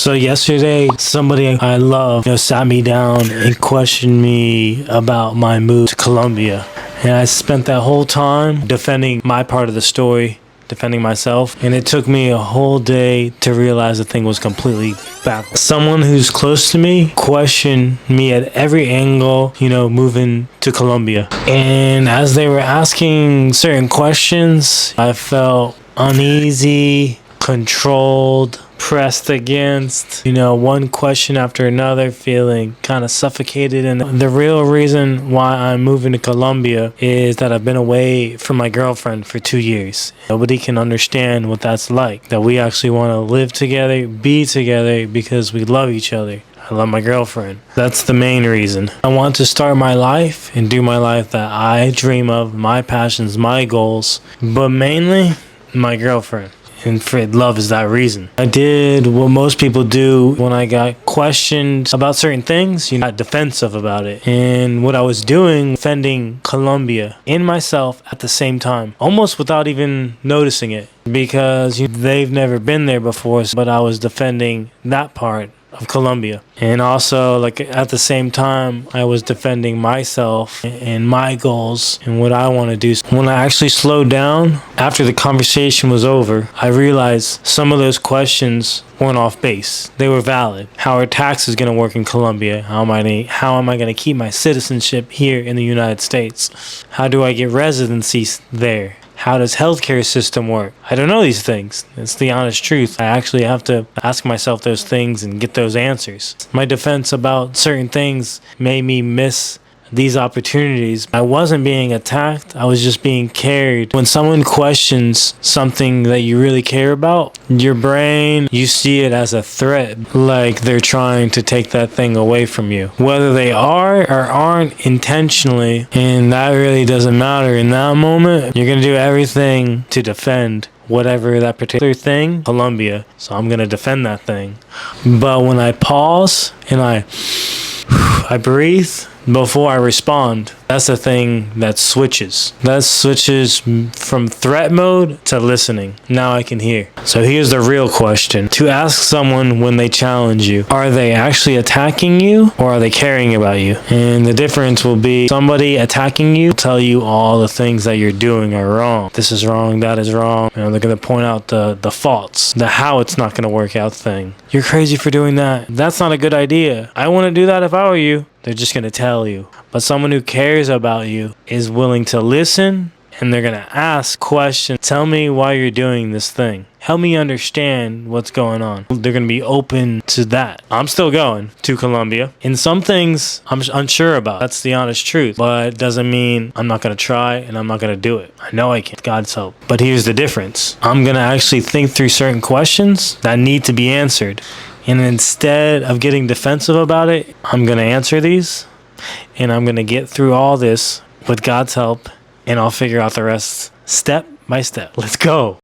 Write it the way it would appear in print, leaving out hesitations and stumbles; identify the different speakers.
Speaker 1: So yesterday, somebody I love, sat me down and questioned me about my move to Colombia. And I spent that whole time defending my part of the story, defending myself. And it took me a whole day to realize the thing was completely backwards. Someone who's close to me questioned me at every angle, moving to Colombia. And as they were asking certain questions, I felt uneasy, controlled, pressed against, one question after another, feeling kind of suffocated. And the real reason why I'm moving to Colombia is that I've been away from my girlfriend for 2 years. Nobody can understand what that's like, that we actually want to live together, be together because we love each other. I love my girlfriend. That's the main reason. I want to start my life and do my life that I dream of, my passions, my goals, but mainly my girlfriend. And for love is that reason. I did what most people do when I got questioned about certain things, got defensive about it. And what I was doing, defending Colombia in myself at the same time, almost without even noticing it, because they've never been there before, but I was defending that part of Colombia. And also, at the same time, I was defending myself and my goals and what I want to do. When I actually slowed down after the conversation was over, I realized some of those questions weren't off base. They were valid. How are taxes going to work in Colombia? How am I going to keep my citizenship here in the United States? How do I get residency there? How does healthcare system work? I don't know these things. It's the honest truth. I actually have to ask myself those things and get those answers. My defense about certain things made me miss these opportunities. I wasn't being attacked. I was just being carried. When someone questions something that you really care about, your brain, you see it as a threat, like they're trying to take that thing away from you. Whether they are or aren't intentionally, and that really doesn't matter in that moment, you're going to do everything to defend whatever that particular thing, Colombia. So I'm going to defend that thing. But when I pause and I breathe before I respond, that's the thing that switches. That switches from threat mode to listening. Now I can hear. So here's the real question. To ask someone when they challenge you, are they actually attacking you or are they caring about you? And the difference will be somebody attacking you will tell you all the things that you're doing are wrong. This is wrong, that is wrong. They're going to point out the faults, the how it's not going to work out thing. You're crazy for doing that. That's not a good idea. I wouldn't do that if I were you. They're just going to tell you. But someone who cares about you is willing to listen, and they're going to ask questions. Tell me why you're doing this thing. Help me understand what's going on. They're going to be open to that. I'm still going to Colombia. And some things I'm unsure about. That's the honest truth. But it doesn't mean I'm not going to try and I'm not going to do it. I know I can. God's help. But here's the difference. I'm going to actually think through certain questions that need to be answered. And instead of getting defensive about it, I'm going to answer these. And I'm going to get through all this with God's help. And I'll figure out the rest step by step. Let's go.